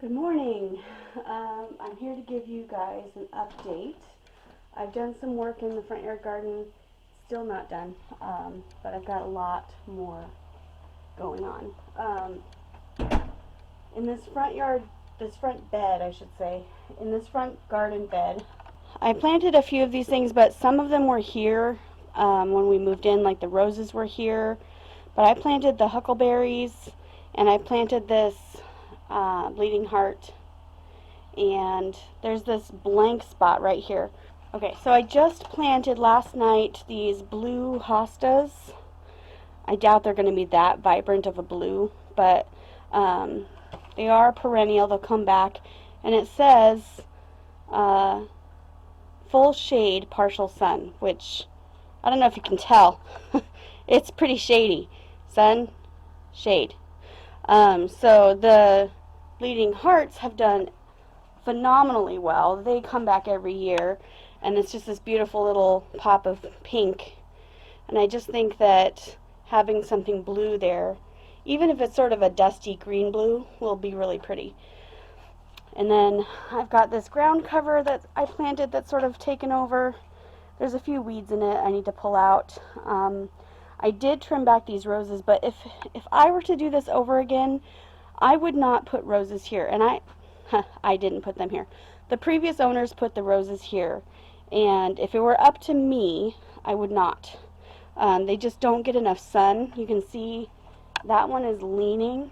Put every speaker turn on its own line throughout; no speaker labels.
Good morning. I'm here to give you guys an update. I've done some work in the front yard garden, still not done, but I've got a lot more going on. In this front bed, I should say, in this front garden bed, I planted a few of these things, but some of them were here when we moved in, like the roses were here. But I planted the huckleberries, and I planted this bleeding heart, and there's this blank spot right here. Okay, so I just planted last night these blue hostas. I doubt they're going to be that vibrant of a blue, but they are perennial. They'll come back, and it says full shade, partial sun, which I don't know if you can tell. It's pretty shady. Sun, shade. So the bleeding hearts have done phenomenally well. They come back every year, and it's just this beautiful little pop of pink. And I just think that having something blue there, even if it's sort of a dusty green blue, will be really pretty. And then I've got this ground cover that I planted that's sort of taken over. There's a few weeds in it I need to pull out. I did trim back these roses, but if I were to do this over again, I would not put roses here. And I didn't put them here. The previous owners put the roses here, and if it were up to me, I would not. They just don't get enough sun. You can see that one is leaning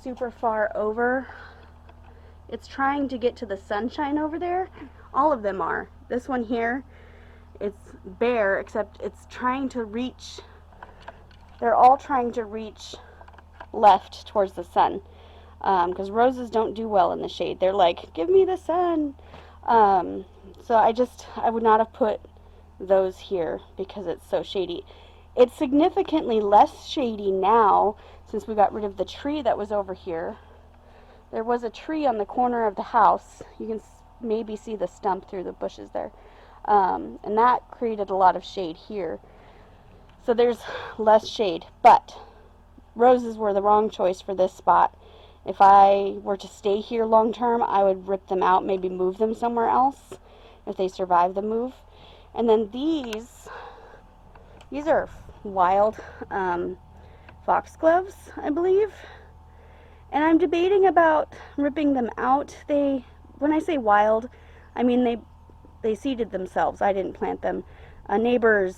super far over. It's trying to get to the sunshine over there. All of them are. This one here, it's bare, except it's trying to reach, they're all trying to reach left towards the sun, because roses don't do well in the shade. They're like, give me the sun. So I would not have put those here because it's so shady. It's significantly less shady now since we got rid of the tree that was over here. There was a tree on the corner of the house. You can maybe see the stump through the bushes there. And that created a lot of shade here. So there's less shade, but roses were the wrong choice for this spot. If I were to stay here long term, I would rip them out, maybe move them somewhere else if they survive the move. And then these are wild foxgloves, I believe. And I'm debating about ripping them out. When I say wild, I mean they seeded themselves. I didn't plant them. A neighbor's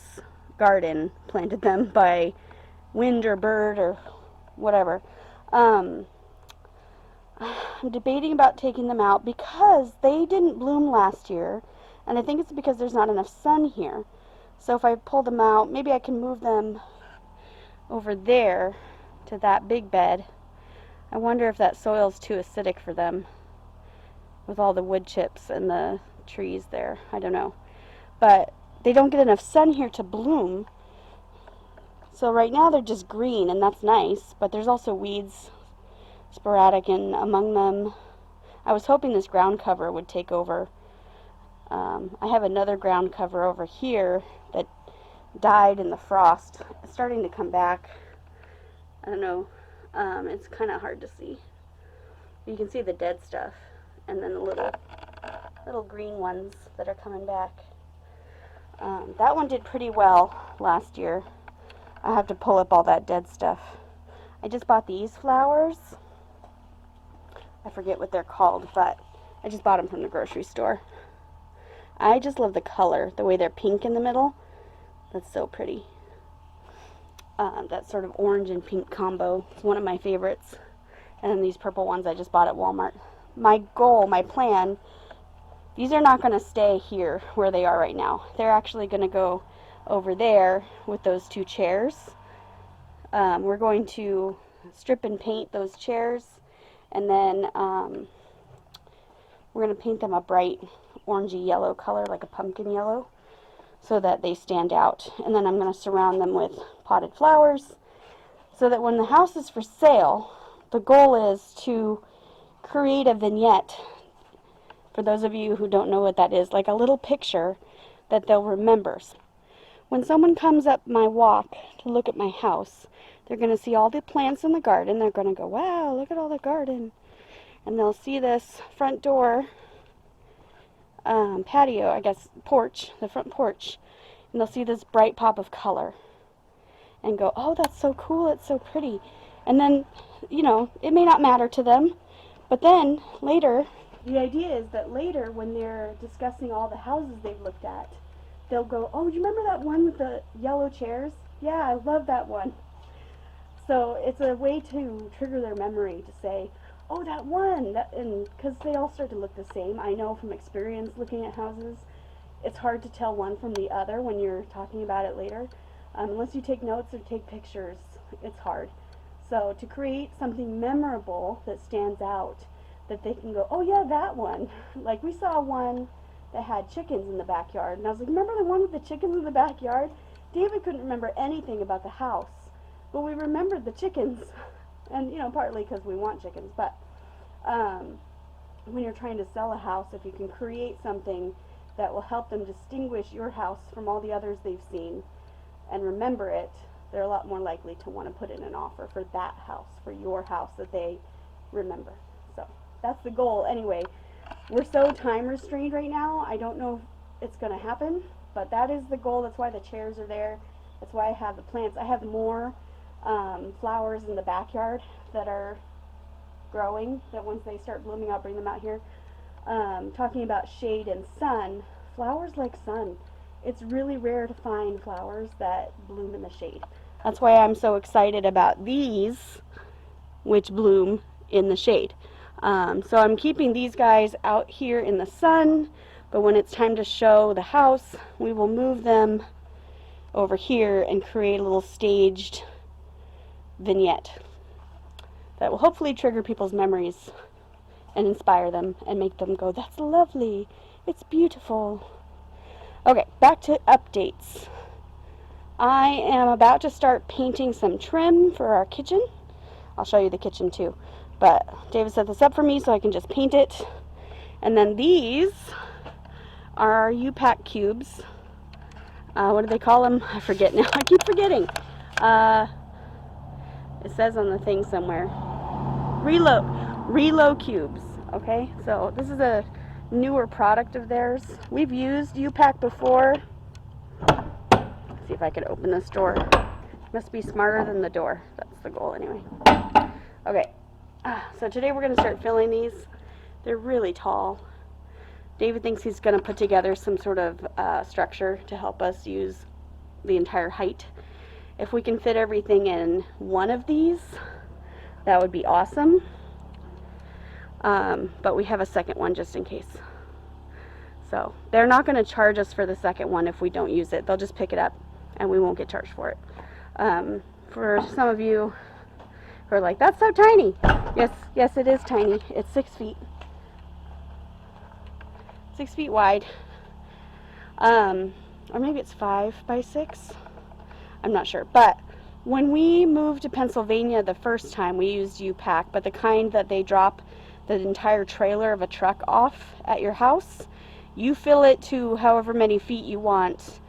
garden planted them by wind or bird or whatever. I'm debating about taking them out because they didn't bloom last year, and I think it's because there's not enough sun here. So if I pull them out, maybe I can move them over there to that big bed. I wonder if that soil's too acidic for them with all the wood chips and the trees there. I don't know. But they don't get enough sun here to bloom. So right now they're just green, and that's nice, but there's also weeds sporadic in among them. I was hoping this ground cover would take over. I have another ground cover over here that died in the frost. It's starting to come back. I don't know. It's kind of hard to see. You can see the dead stuff, and then the little green ones that are coming back. That one did pretty well last year. I have to pull up all that dead stuff. I just bought these flowers. I forget what they're called, but I just bought them from the grocery store. I just love the color, the way they're pink in the middle. That's so pretty. That sort of orange and pink combo is one of my favorites. And then these purple ones I just bought at Walmart. My goal, my plan, these are not going to stay here where they are right now. They're actually going to go over there with those two chairs. We're going to strip and paint those chairs, and then we're going to paint them a bright orangey yellow color, like a pumpkin yellow, so that they stand out. And then I'm going to surround them with potted flowers so that when the house is for sale, the goal is to create a vignette. For those of you who don't know what that is, like a little picture that they'll remember. When someone comes up my walk to look at my house, they're going to see all the plants in the garden. They're going to go, wow, look at all the garden. and they'll see this front door patio, I guess, porch, the front porch, and they'll see this bright pop of color and go, oh, that's so cool, it's so pretty. And then, you know, it may not matter to them, but then later, the idea is that later when they're discussing all the houses they've looked at, they'll go, oh, do you remember that one with the yellow chairs? Yeah, I love that one. So it's a way to trigger their memory to say, oh, that one, and because they all start to look the same. I know from experience looking at houses, it's hard to tell one from the other when you're talking about it later. Unless you take notes or take pictures, it's hard. So to create something memorable that stands out, that they can go, oh yeah, that one. Like we saw one that had chickens in the backyard, and I was like, remember the one with the chickens in the backyard? David couldn't remember anything about the house, but we remembered the chickens. And, you know, partly because we want chickens, but when you're trying to sell a house, if you can create something that will help them distinguish your house from all the others they've seen and remember it, they're a lot more likely to want to put in an offer for that house, for your house that they remember. So that's the goal. Anyway, we're so time restrained right now, I don't know if it's going to happen, but that is the goal. That's why the chairs are there. That's why I have the plants. I have more flowers in the backyard that are growing, that once they start blooming I'll bring them out here. Talking about shade and sun, flowers like sun. It's really rare to find flowers that bloom in the shade. That's why I'm so excited about these, which bloom in the shade. So I'm keeping these guys out here in the sun, but when it's time to show the house, we will move them over here and create a little staged vignette that will hopefully trigger people's memories and inspire them and make them go, that's lovely, it's beautiful. Okay, back to updates. I am about to start painting some trim for our kitchen. I'll show you the kitchen too, but David set this up for me so I can just paint it. And then these are our U-Pack cubes. What do they call them? I forget now. I keep forgetting. It says on the thing somewhere. Relo cubes. Okay, so this is a newer product of theirs. We've used U-Pack before. Let's see if I can open this door. Must be smarter than the door. That's the goal anyway. Okay, so today we're going to start filling these. They're really tall. David thinks he's going to put together some sort of structure to help us use the entire height. If we can fit everything in one of these, that would be awesome. But we have a second one just in case. So they're not going to charge us for the second one if we don't use it. They'll just pick it up and we won't get charged for it. For some of you who are like, that's so tiny. Yes, it is tiny. It's 6 feet. 6 feet wide. Or maybe it's 5 by 6. I'm not sure. But when we moved to Pennsylvania the first time, we used U-Pack, but the kind that they drop the entire trailer of a truck off at your house. You fill it to however many feet you want,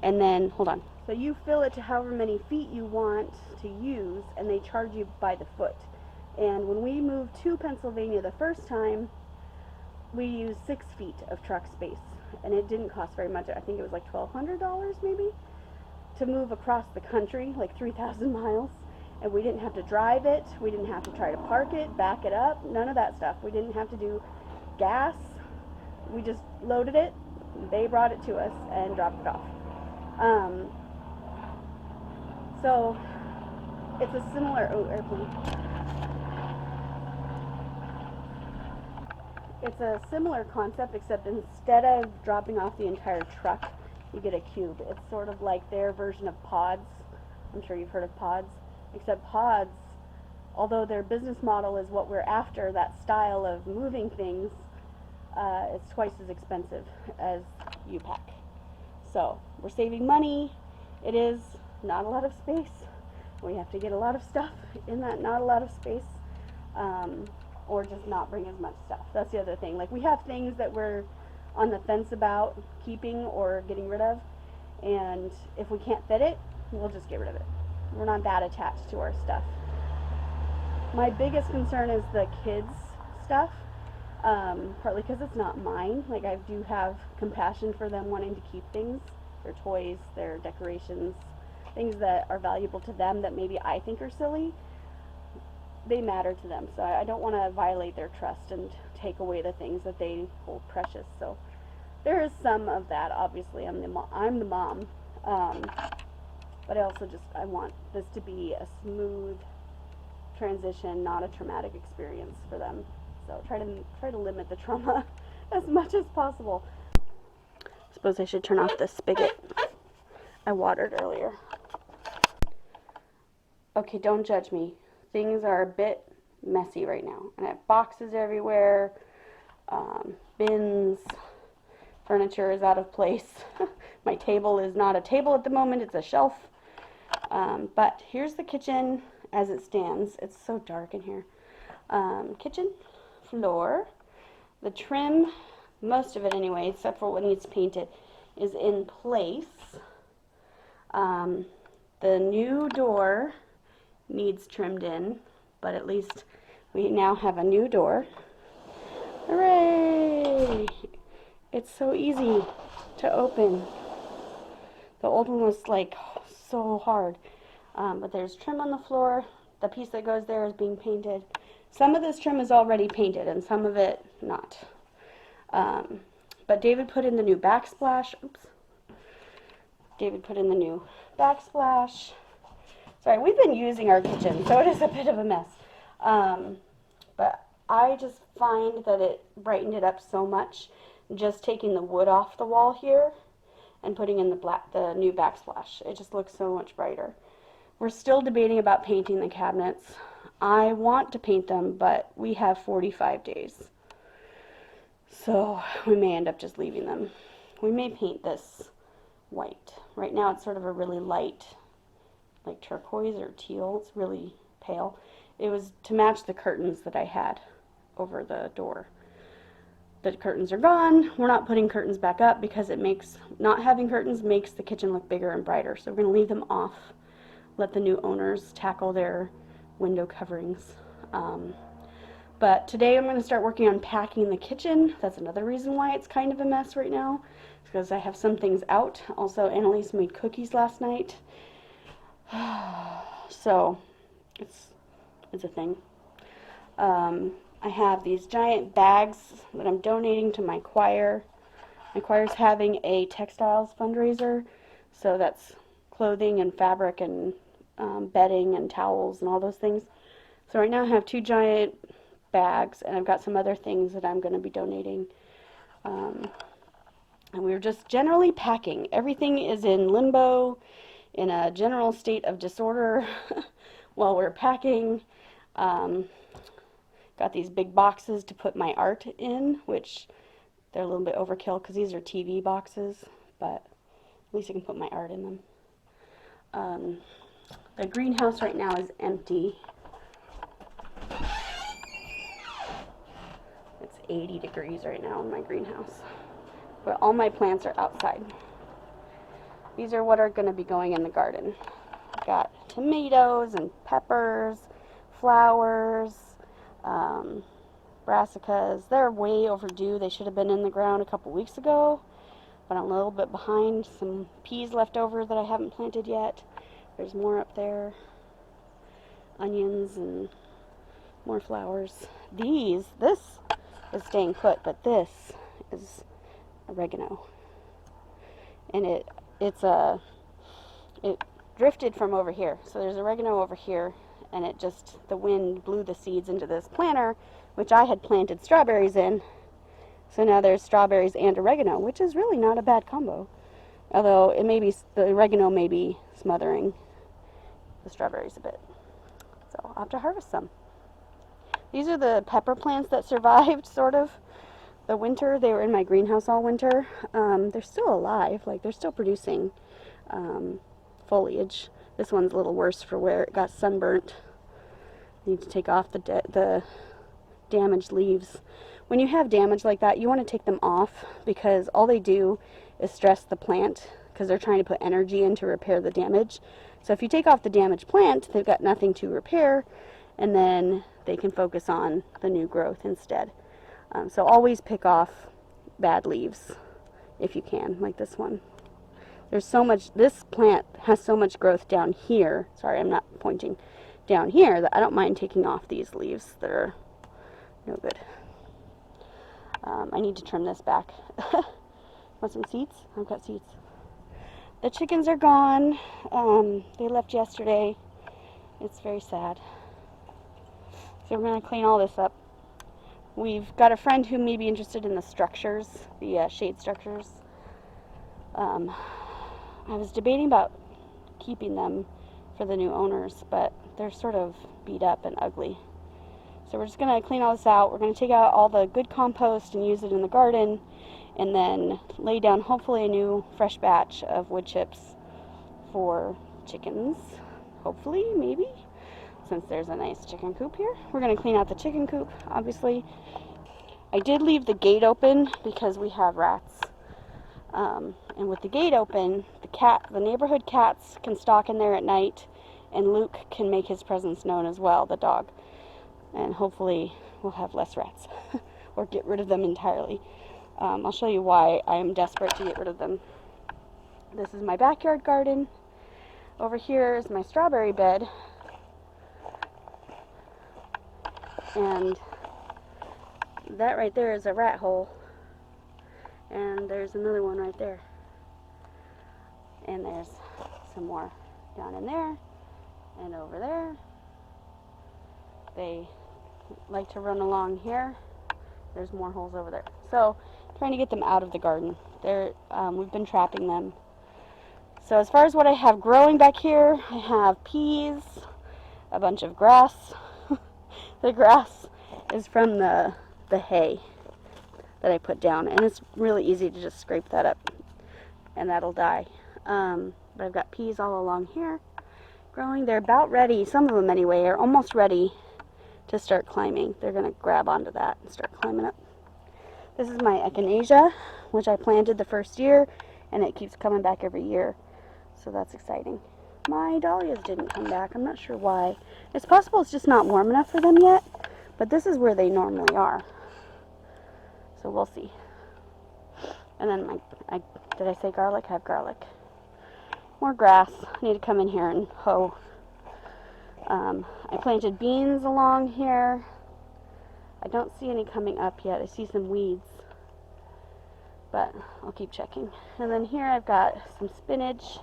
and then, hold on. So you fill it to however many feet you want to use, and they charge you by the foot. And when we moved to Pennsylvania the first time, we used 6 feet of truck space, and it didn't cost very much. I think it was like $1,200 maybe to move across the country, like 3,000 miles. And we didn't have to drive it, we didn't have to try to park it, back it up, none of that stuff. We didn't have to do gas. We just loaded it, they brought it to us and dropped it off. So it's a similar airplane. It's a similar concept, except instead of dropping off the entire truck, you get a cube. It's sort of like their version of pods. I'm sure you've heard of pods. Except pods, although their business model is what we're after, that style of moving things, it's twice as expensive as U-Pack. So we're saving money. It is not a lot of space. We have to get a lot of stuff in that not a lot of space, or just not bring as much stuff. That's the other thing. Like, we have things that we're on the fence about keeping or getting rid of, and if we can't fit it, we'll just get rid of it. We're not that attached to our stuff. My biggest concern is the kids' stuff, partly because it's not mine. Like, I do have compassion for them wanting to keep things, their toys, their decorations, things that are valuable to them that maybe I think are silly. They matter to them, so I don't want to violate their trust and take away the things that they hold precious. So there is some of that. Obviously, I'm the mom, but I want this to be a smooth transition, not a traumatic experience for them. So try to limit the trauma as much as possible. Suppose I should turn off the spigot I watered earlier. Okay, don't judge me. Things are a bit messy right now. And I have boxes everywhere, bins, furniture is out of place. My table is not a table at the moment, it's a shelf. But here's the kitchen as it stands. It's so dark in here. Kitchen, floor, the trim, most of it anyway, except for what needs painted, is in place. The new door needs trimmed in, but at least we now have a new door. Hooray! It's so easy to open. The old one was like so hard. But there's trim on the floor. The piece that goes there is being painted. Some of this trim is already painted and some of it not. But David put in the new backsplash. Oops. David put in the new backsplash. Sorry, we've been using our kitchen, so it is a bit of a mess. But I just find that it brightened it up so much just taking the wood off the wall here and putting in the new backsplash. It just looks so much brighter. We're still debating about painting the cabinets. I want to paint them, but we have 45 days. So we may end up just leaving them. We may paint this white. Right now it's sort of a really light, like turquoise or teal. It's really pale. It was to match the curtains that I had over the door. The curtains are gone. We're not putting curtains back up because not having curtains makes the kitchen look bigger and brighter. So we're going to leave them off. Let the new owners tackle their window coverings. But today I'm going to start working on packing the kitchen. That's another reason why it's kind of a mess right now. It's because I have some things out. Also, Annalise made cookies last night. So it's a thing. I have these giant bags that I'm donating to my choir. My choir's having a textiles fundraiser, so that's clothing and fabric and bedding and towels and all those things. So right now I have 2 giant bags, and I've got some other things that I'm going to be donating. And we're just generally packing. Everything is in limbo, in a general state of disorder while we're packing. Got these big boxes to put my art in, which they're a little bit overkill because these are TV boxes, but at least I can put my art in them. The greenhouse right now is empty. It's 80 degrees right now in my greenhouse, but all my plants are outside. These are what are going to be going in the garden. I've got tomatoes and peppers, flowers, brassicas. They're way overdue. They should have been in the ground a couple weeks ago, but I'm a little bit behind. Some peas left over that I haven't planted yet. There's more up there. Onions and more flowers. This is staying put, but this is oregano. And it drifted from over here. So there's oregano over here, and the wind blew the seeds into this planter, which I had planted strawberries in. So now there's strawberries and oregano, which is really not a bad combo. Although the oregano may be smothering the strawberries a bit. So I'll have to harvest some. These are the pepper plants that survived, sort of, the winter. They were in my greenhouse all winter. They're still alive, like they're still producing foliage. This one's a little worse for where it got sunburnt. Need to take off the damaged leaves. When you have damage like that, you want to take them off because all they do is stress the plant because they're trying to put energy in to repair the damage. So if you take off the damaged plant, they've got nothing to repair, and then they can focus on the new growth instead. So always pick off bad leaves if you can, like this one. There's so much, this plant has so much growth down here, sorry I'm not pointing, down here, that I don't mind taking off these leaves that are no good. I need to trim this back. Want some seeds? I've got seeds. The chickens are gone. They left yesterday. It's very sad. So we're going to clean all this up. We've got a friend who may be interested in the structures, the shade structures. I was debating about keeping them for the new owners, but they're sort of beat up and ugly. So we're just going to clean all this out. We're going to take out all the good compost and use it in the garden, and then lay down hopefully a new fresh batch of wood chips for chickens. Hopefully, maybe, since there's a nice chicken coop here. We're going to clean out the chicken coop, obviously. I did leave the gate open because we have rats. And with the gate open, the neighborhood cats can stalk in there at night, and Luke can make his presence known as well, the dog. And hopefully we'll have less rats, or get rid of them entirely. I'll show you why I am desperate to get rid of them. This is my backyard garden. Over here is my strawberry bed. And that right there is a rat hole. And there's another one right there. And there's some more down in there and over there. They like to run along here. There's more holes over there. So, trying to get them out of the garden. We've been trapping them. So as far as what I have growing back here, I have peas, a bunch of grass. The grass is from the hay that I put down, and it's really easy to just scrape that up and that'll die. But I've got peas all along here growing. They're about ready, some of them anyway, are almost ready to start climbing. They're going to grab onto that and start climbing up. This is my echinacea, which I planted the first year, and it keeps coming back every year. So that's exciting. My dahlias didn't come back. I'm not sure why. It's possible it's just not warm enough for them yet, but this is where they normally are. So we'll see. And then did I say garlic? I have garlic. More grass. I need to come in here and hoe. I planted beans along here. I don't see any coming up yet. I see some weeds, but I'll keep checking. And then here I've got some spinach,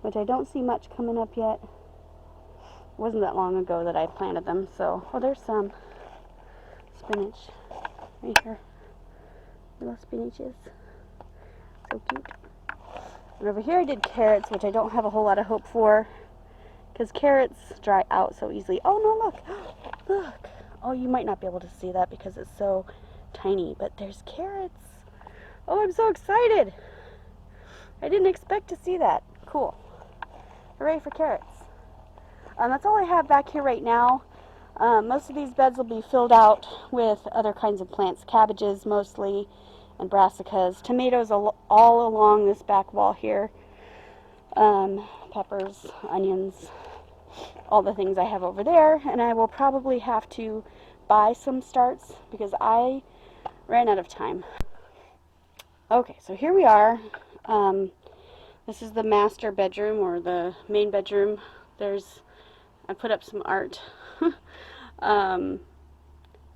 which I don't see much coming up yet. It wasn't that long ago that I planted them, so, oh, there's some spinach right here. Little spinaches. So cute. And over here I did carrots, which I don't have a whole lot of hope for, because carrots dry out so easily. Oh no, look! Look! Oh, you might not be able to see that because it's so tiny, but there's carrots. Oh, I'm so excited! I didn't expect to see that. Cool. Hooray for carrots. That's all I have back here right now. Most of these beds will be filled out with other kinds of plants, cabbages mostly, and brassicas. Tomatoes all along this back wall here. Peppers, onions, all the things I have over there. And I will probably have to buy some starts because I ran out of time. Okay, so here we are. This is the master bedroom, or the main bedroom. I put up some art.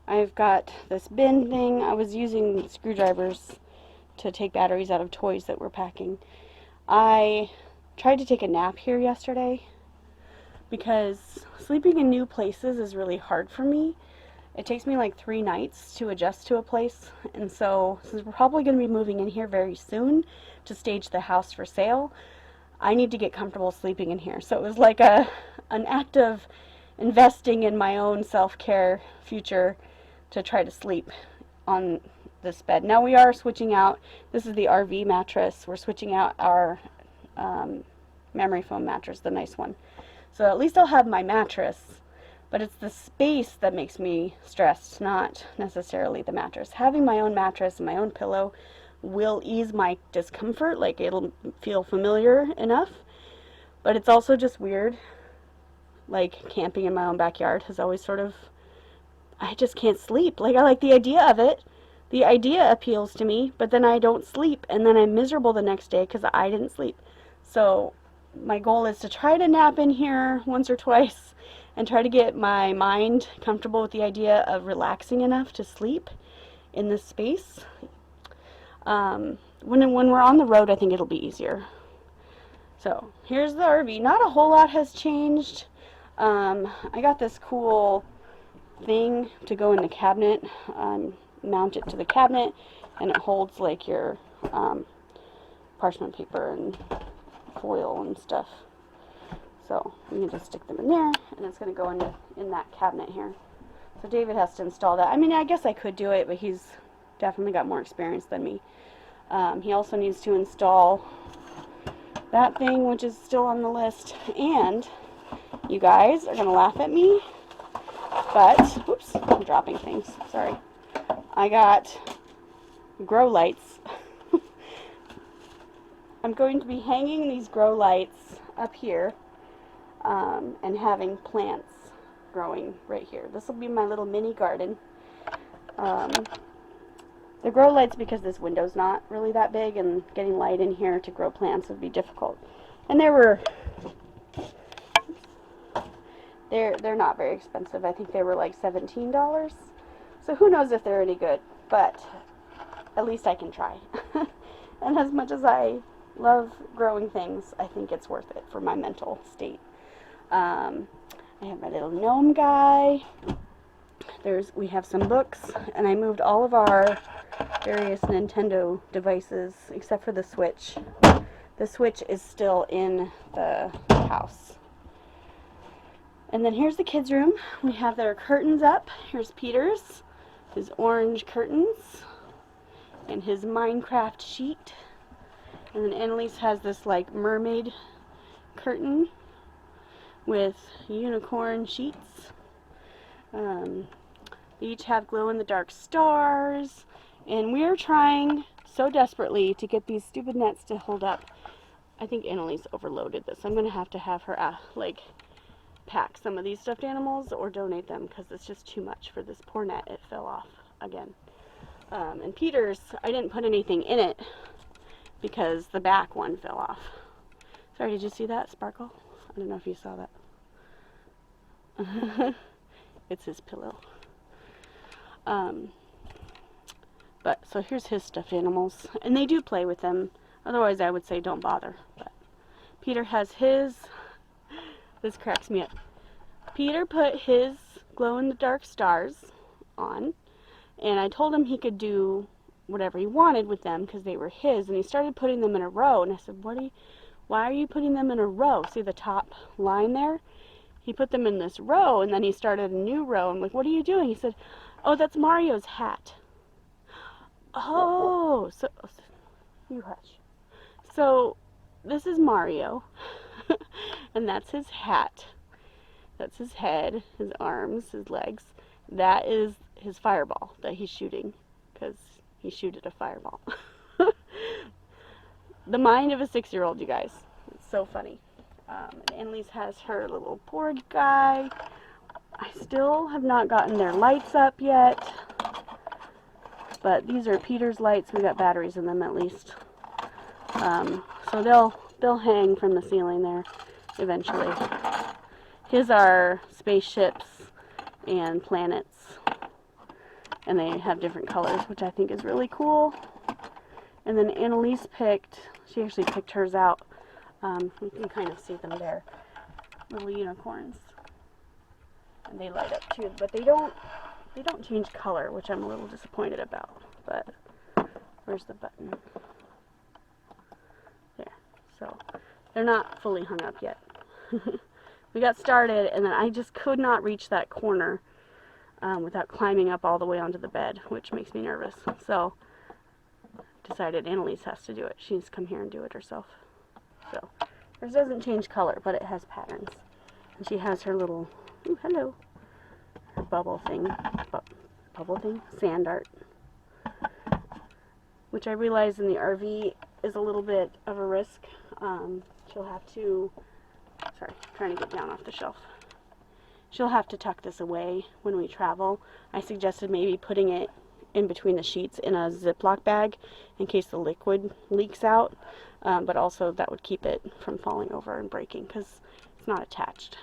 I've got this bin thing. I was using screwdrivers to take batteries out of toys that we're packing. I tried to take a nap here yesterday because sleeping in new places is really hard for me. It takes me like 3 nights to adjust to a place, and so since we're probably going to be moving in here very soon to stage the house for sale, I need to get comfortable sleeping in here. So it was like an act of investing in my own self-care future to try to sleep on this bed. Now we are switching out, this is the RV mattress, we're switching out our memory foam mattress, the nice one. So at least I'll have my mattress, but it's the space that makes me stressed, not necessarily the mattress. Having my own mattress and my own pillow will ease my discomfort, like it'll feel familiar enough, but it's also just weird. Like camping in my own backyard has always sort of I just can't sleep. Like, I like the idea of it. The idea appeals to me, but then I don't sleep, and then I'm miserable the next day because I didn't sleep. So my goal is to try to nap in here once or twice and try to get my mind comfortable with the idea of relaxing enough to sleep in this space. When we're on the road, I think it'll be easier. So here's the RV. Not a whole lot has changed. I got this cool thing to go in the cabinet, mount it to the cabinet, and it holds like your parchment paper and foil and stuff. So you can just stick them in there, and it's going to go in that cabinet here. So David has to install that. I mean, I guess I could do it, but he's definitely got more experience than me. He also needs to install that thing, which is still on the list. And you guys are going to laugh at me, but, oops, I'm dropping things. Sorry. I got grow lights. I'm going to be hanging these grow lights up here and having plants growing right here. This will be my little mini garden. The grow lights, because this window's not really that big, and getting light in here to grow plants would be difficult. And they're not very expensive. I think they were like $17. So who knows if they're any good, but at least I can try. And as much as I love growing things, I think it's worth it for my mental state. I have my little gnome guy. We have some books, and I moved all of our various Nintendo devices except for the Switch. The Switch is still in the house. And then here's the kids' room. We have their curtains up. Here's Peter's, his orange curtains, and his Minecraft sheet. And then Annalise has this like mermaid curtain with unicorn sheets. They each have glow-in-the-dark stars, and we're trying so desperately to get these stupid nets to hold up. I think Annalise overloaded this. I'm going to have her like pack some of these stuffed animals or donate them, because it's just too much for this poor net. It fell off again. And Peter's, I didn't put anything in it because the back one fell off. Sorry, did you see that, Sparkle? I don't know if you saw that. It's his pillow. But so here's his stuffed animals, and they do play with them. Otherwise, I would say don't bother. But Peter has his. This cracks me up. Peter put his glow-in-the-dark stars on, and I told him he could do whatever he wanted with them because they were his, and he started putting them in a row, and I said, why are you putting them in a row? See the top line there? He put them in this row, and then he started a new row. I'm like, what are you doing? He said, oh, that's Mario's hat. Oh, so you hush. So this is Mario, and that's his hat. That's his head, his arms, his legs. That is his fireball that he's shooting, because he shooted a fireball. The mind of a 6-year-old, you guys. It's so funny. And Annalise has her little board guy. I still have not gotten their lights up yet, but these are Peter's lights. We got batteries in them at least. So they'll hang from the ceiling there eventually. His are spaceships and planets, and they have different colors, which I think is really cool. And then Annalise she actually picked hers out. You can kind of see them there, little unicorns, and they light up too. But they don't change color, which I'm a little disappointed about. But where's the button? There. So they're not fully hung up yet. We got started, and then I just could not reach that corner without climbing up all the way onto the bed, which makes me nervous. So decided Annalise has to do it. She needs to come here and do it herself. So hers doesn't change color, but it has patterns. And she has her little, ooh, hello, her bubble thing, sand art, which I realize in the RV is a little bit of a risk. She'll have to, sorry, trying to get down off the shelf. she'll have to tuck this away when we travel. I suggested maybe putting it in between the sheets in a Ziploc bag in case the liquid leaks out, but also that would keep it from falling over and breaking because it's not attached.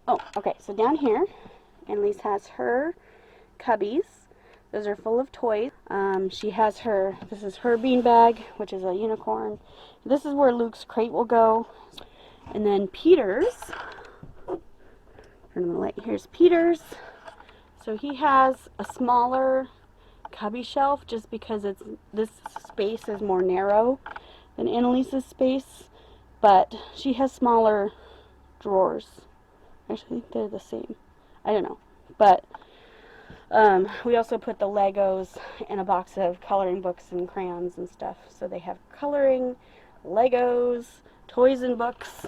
Oh, okay, so down here, Annalise has her cubbies. Those are full of toys. She has her, this is her bean bag, which is a unicorn. This is where Luke's crate will go. And then Peter's, turn on the light, here's Peter's. So he has a smaller cubby shelf just because this space is more narrow than Annalise's space, but she has smaller drawers. Actually, I think they're the same. I don't know. But we also put the Legos in a box of coloring books and crayons and stuff. So they have coloring, Legos, toys and books.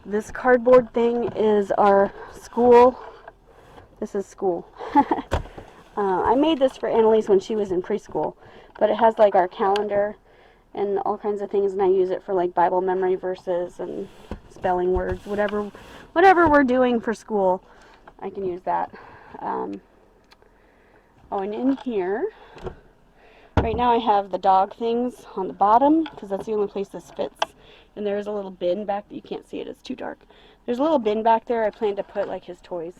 This cardboard thing is our school. This is school. I made this for Annalise when she was in preschool, but it has like our calendar and all kinds of things, and I use it for like Bible memory verses and spelling words, whatever we're doing for school, I can use that. Oh, and in here, right now I have the dog things on the bottom because that's the only place this fits. And there's a little bin back, you can't see it, it's too dark. There's a little bin back there I plan to put like his toys.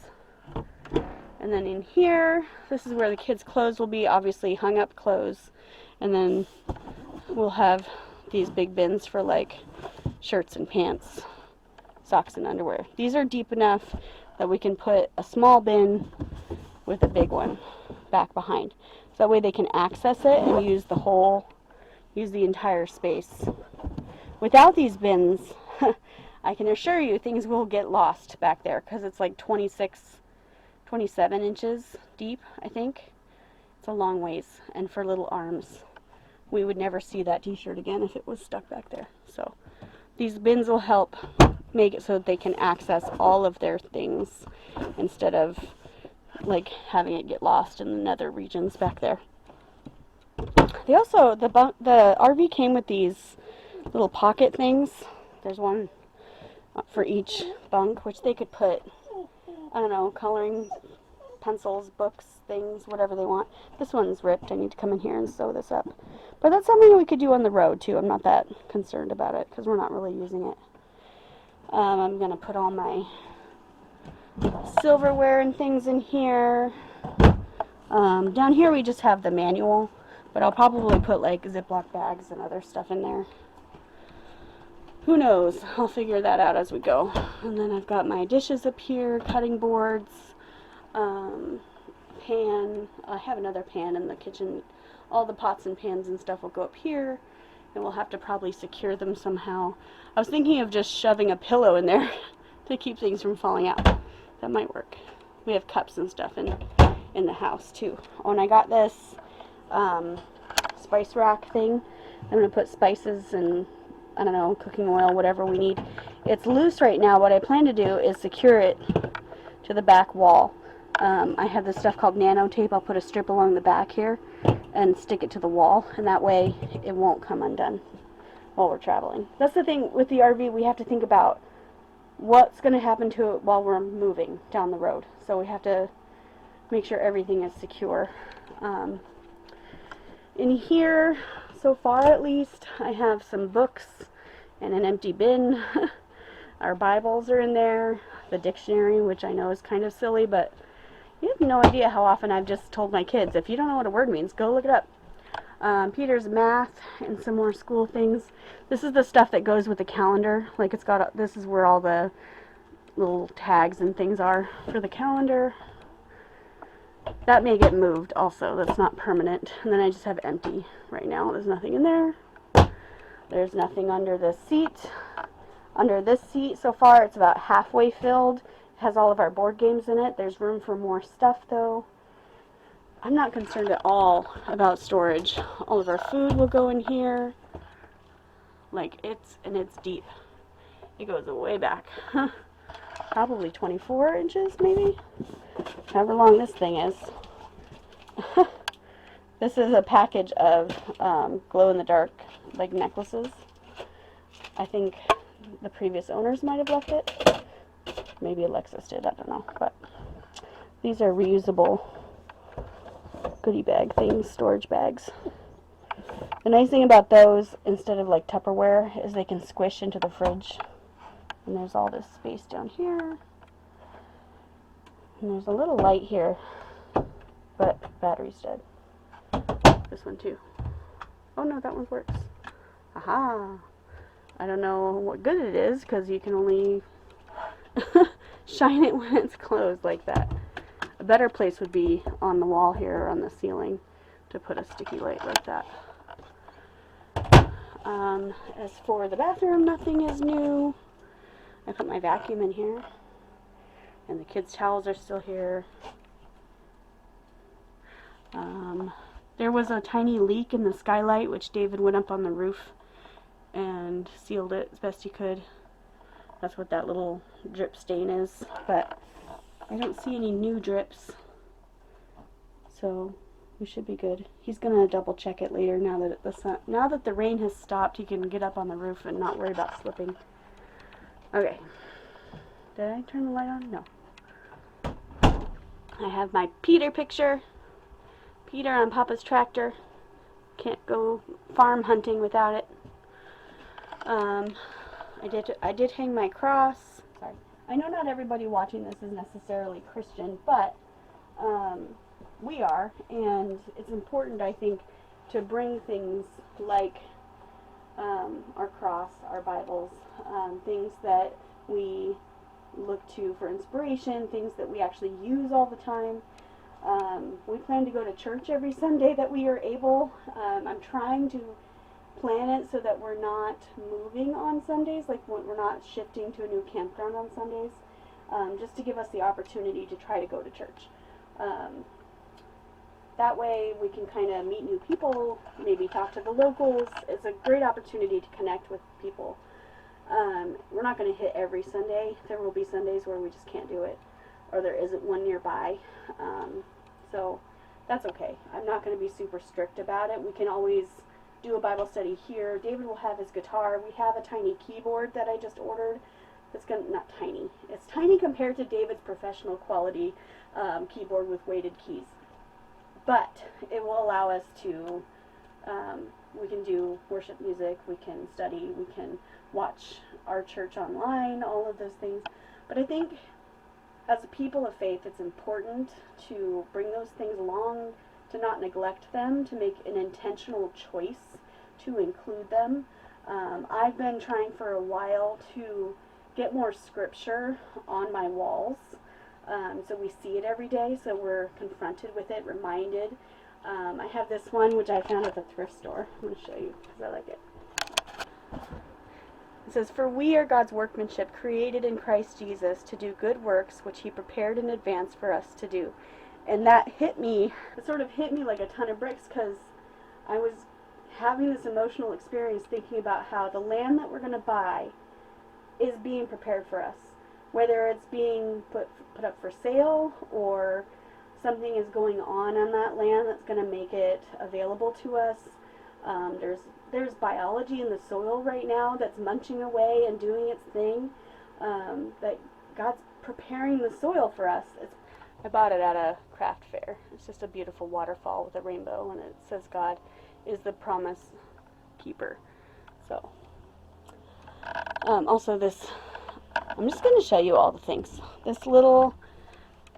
And then in here, this is where the kids' clothes will be, obviously hung up clothes. And then we'll have these big bins for like shirts and pants, socks and underwear. These are deep enough that we can put a small bin with a big one back behind. So that way they can access it and use the entire space. Without these bins, I can assure you things will get lost back there because it's like 27 inches deep, I think. It's a long ways, and for little arms. We would never see that t-shirt again if it was stuck back there. So these bins will help make it so that they can access all of their things instead of like having it get lost in the nether regions back there. They also, the RV came with these little pocket things. There's one for each bunk, which they could put, I don't know, coloring pencils, books, things, whatever they want. This one's ripped. I need to come in here and sew this up. But that's something we could do on the road too. I'm not that concerned about it because we're not really using it. I'm going to put all my silverware and things in here. Down here we just have the manual, but I'll probably put like Ziploc bags and other stuff in there. Who knows? I'll figure that out as we go. And then I've got my dishes up here, cutting boards, pan. I have another pan in the kitchen. All the pots and pans and stuff will go up here, and we'll have to probably secure them somehow. I was thinking of just shoving a pillow in there to keep things from falling out. That might work. We have cups and stuff in the house too. Oh, and I got this spice rack thing. I'm going to put spices and, I don't know, cooking oil, whatever we need. It's loose right now. What I plan to do is secure it to the back wall. I have this stuff called nano tape. I'll put a strip along the back here and stick it to the wall, and that way it won't come undone while we're traveling. That's the thing with the RV. We have to think about what's going to happen to it while we're moving down the road. So we have to make sure everything is secure. In here, so far at least, I have some books and an empty bin. Our Bibles are in there, the dictionary, which I know is kind of silly, but you have no idea how often I've just told my kids, if you don't know what a word means, go look it up. Peter's math and some more school things. This is the stuff that goes with the calendar. Like it's got, this is where all the little tags and things are for the calendar. That may get moved also. That's not permanent. And then I just have empty right now. There's nothing in there. There's nothing under this seat. Under this seat, so far, it's about halfway filled. It has all of our board games in it. There's room for more stuff, though. I'm not concerned at all about storage. All of our food will go in here. Like, it's deep. It goes way back. Probably 24 inches, maybe? However long this thing is. This is a package of glow-in-the-dark, like, necklaces. I think the previous owners might have left it. maybe Alexis did, I don't know. But these are reusable goodie bag things, storage bags. The nice thing about those, instead of like Tupperware, is they can squish into the fridge. And there's all this space down here. And there's a little light here, but battery's dead. This one too. Oh no, that one works. Aha! I don't know what good it is, because you can only shine it when it's closed like that. A better place would be on the wall here or on the ceiling to put a sticky light like that. As for the bathroom, nothing is new. I put my vacuum in here, and the kids' towels are still here. There was a tiny leak in the skylight, which David went up on the roof and sealed it as best he could. That's what that little drip stain is, but I don't see any new drips, so we should be good. He's gonna double check it later now that the rain has stopped. He can get up on the roof and not worry about slipping. Okay, did I turn the light on? No. I have my Peter picture. Peter on Papa's tractor. Can't go farm hunting without it. I did hang my cross. Sorry. I know not everybody watching this is necessarily Christian, but we are, and it's important, I think, to bring things like our cross, our Bibles, things that we look to for inspiration, things that we actually use all the time. We plan to go to church every Sunday that we are able. I'm trying to plan it so that we're not moving on Sundays, like we're not shifting to a new campground on Sundays, just to give us the opportunity to try to go to church. That way we can kind of meet new people, maybe talk to the locals. It's a great opportunity to connect with people. We're not going to hit every Sunday. There will be Sundays where we just can't do it, or there isn't one nearby. So that's okay. I'm not going to be super strict about it. We can always do a Bible study here. David will have his guitar. We have a tiny keyboard that I just ordered. It's not tiny. It's tiny compared to David's professional quality keyboard with weighted keys. But it will allow us to, we can do worship music, we can study, we can watch our church online, all of those things. But I think as a people of faith, it's important to bring those things along, to not neglect them, to make an intentional choice to include them. I've been trying for a while to get more scripture on my walls, so we see it every day, so we're confronted with it, reminded. I have this one, which I found at the thrift store. I'm going to show you, because I like it. It says, "For we are God's workmanship, created in Christ Jesus to do good works, which He prepared in advance for us to do." And that hit me, it sort of hit me like a ton of bricks, because I was having this emotional experience thinking about how the land that we're going to buy is being prepared for us. Whether it's being put up for sale, or something is going on that land that's going to make it available to us. There's biology in the soil right now that's munching away and doing its thing. That God's preparing the soil for us. I bought it at a craft fair. It's just a beautiful waterfall with a rainbow, and it says God is the promise keeper. So, also this, I'm just going to show you all the things. This little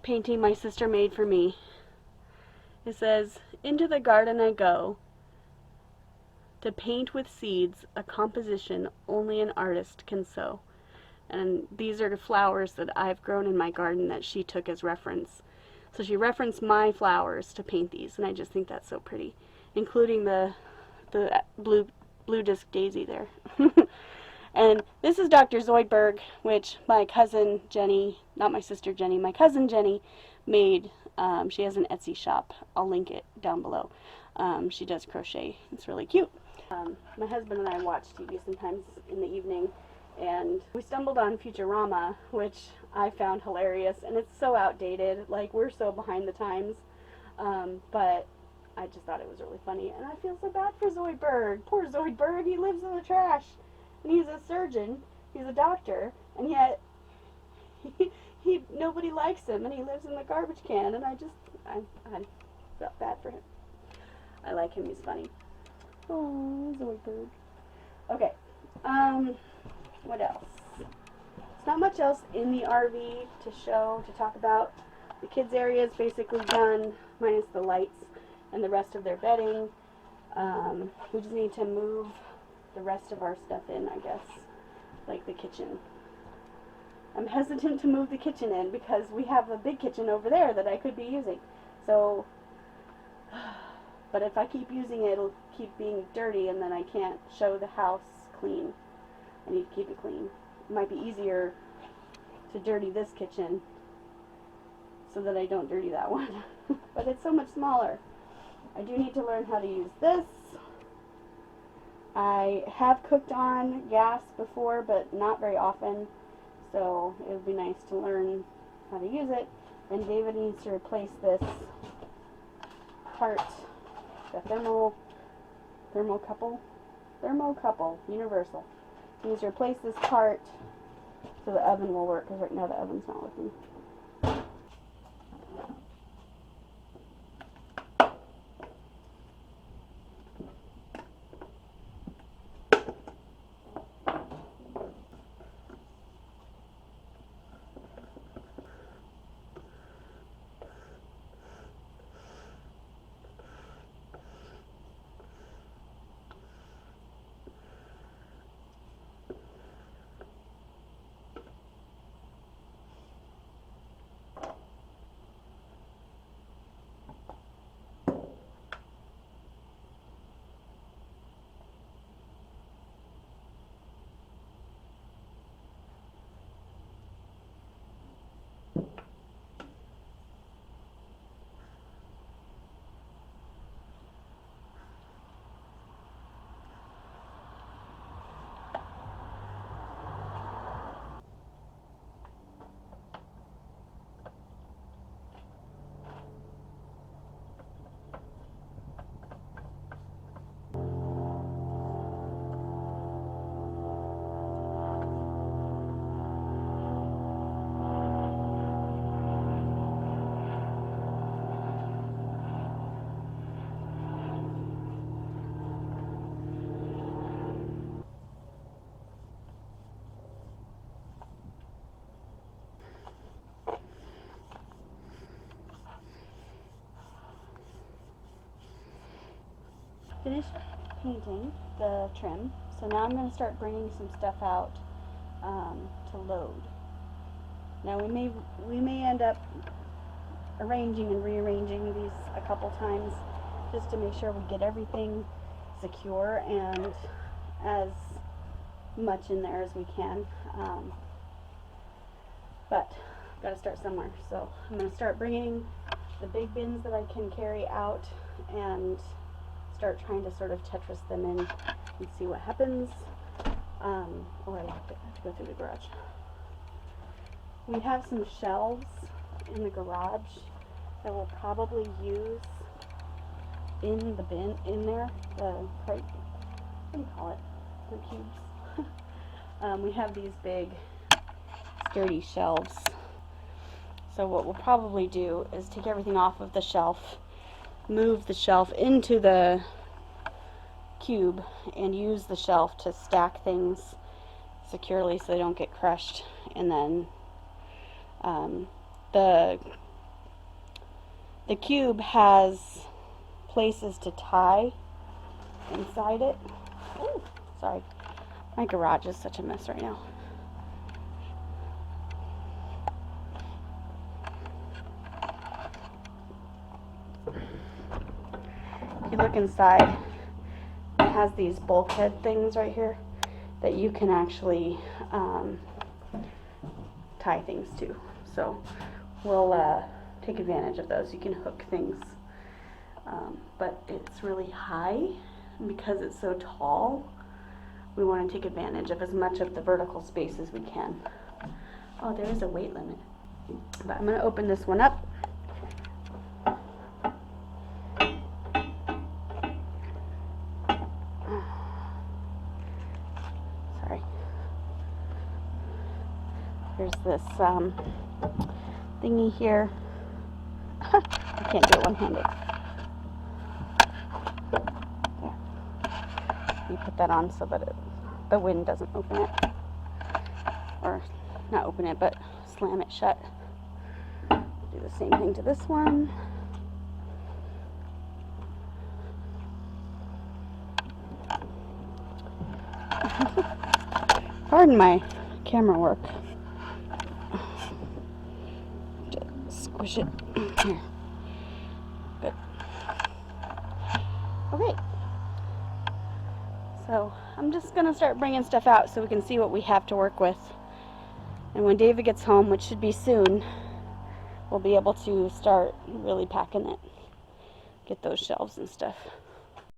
painting my sister made for me. It says, "Into the garden I go, to paint with seeds a composition only an artist can sow." And these are the flowers that I've grown in my garden that she took as reference. So she referenced my flowers to paint these, and I just think that's so pretty, including the blue disc daisy there. And this is Dr. Zoidberg, which my cousin Jenny, not my sister Jenny, my cousin Jenny made. She has an Etsy shop. I'll link it down below. She does crochet. It's really cute. My husband and I watch TV sometimes in the evening, and we stumbled on Futurama, which I found hilarious, and it's so outdated. Like, we're so behind the times, but I just thought it was really funny, and I feel so bad for Zoidberg. Poor Zoidberg, he lives in the trash, and he's a surgeon, he's a doctor, and yet Nobody likes him, and he lives in the garbage can, and I felt bad for him. I like him, he's funny. Oh, Zoidberg. Okay, what else? There's not much else in the RV to show, to talk about. The kids' area is basically done, minus the lights and the rest of their bedding. We just need to move the rest of our stuff in, I guess, like the kitchen. I'm hesitant to move the kitchen in because we have a big kitchen over there that I could be using. So, but if I keep using it, it'll keep being dirty, and then I can't show the house clean. I need to keep it clean. It might be easier to dirty this kitchen so that I don't dirty that one. But it's so much smaller. I do need to learn how to use this. I have cooked on gas before, but not very often, so it would be nice to learn how to use it. And David needs to replace this part, the thermocouple, universal. He needs to replace this part so the oven will work, because right now the oven's not working. Finished painting the trim, so now I'm going to start bringing some stuff out to load. Now we may end up arranging and rearranging these a couple times just to make sure we get everything secure and as much in there as we can. But I've got to start somewhere, so I'm going to start bringing the big bins that I can carry out and start trying to sort of Tetris them in and see what happens. I have to go through the garage. We have some shelves in the garage that we'll probably use in the bin, in there, the crate, what do you call it, the cubes. We have these big sturdy shelves. So what we'll probably do is take everything off of the shelf, move the shelf into the cube, and use the shelf to stack things securely so they don't get crushed. And then the cube has places to tie inside it. Ooh, sorry, my garage is such a mess right now. If you look inside, it has these bulkhead things right here that you can actually tie things to. So we'll take advantage of those. You can hook things, but it's really high, and because it's so tall, we want to take advantage of as much of the vertical space as we can. Oh, there is a weight limit. But I'm going to open this one up. There's this thingy here. I can't do it one-handed. There. You put that on so that the wind doesn't open it. Or not open it, but slam it shut. Do the same thing to this one. Pardon my camera work. Just squish it. Here. Good. Okay. So I'm just going to start bringing stuff out so we can see what we have to work with. And when David gets home, which should be soon, we'll be able to start really packing it. Get those shelves and stuff.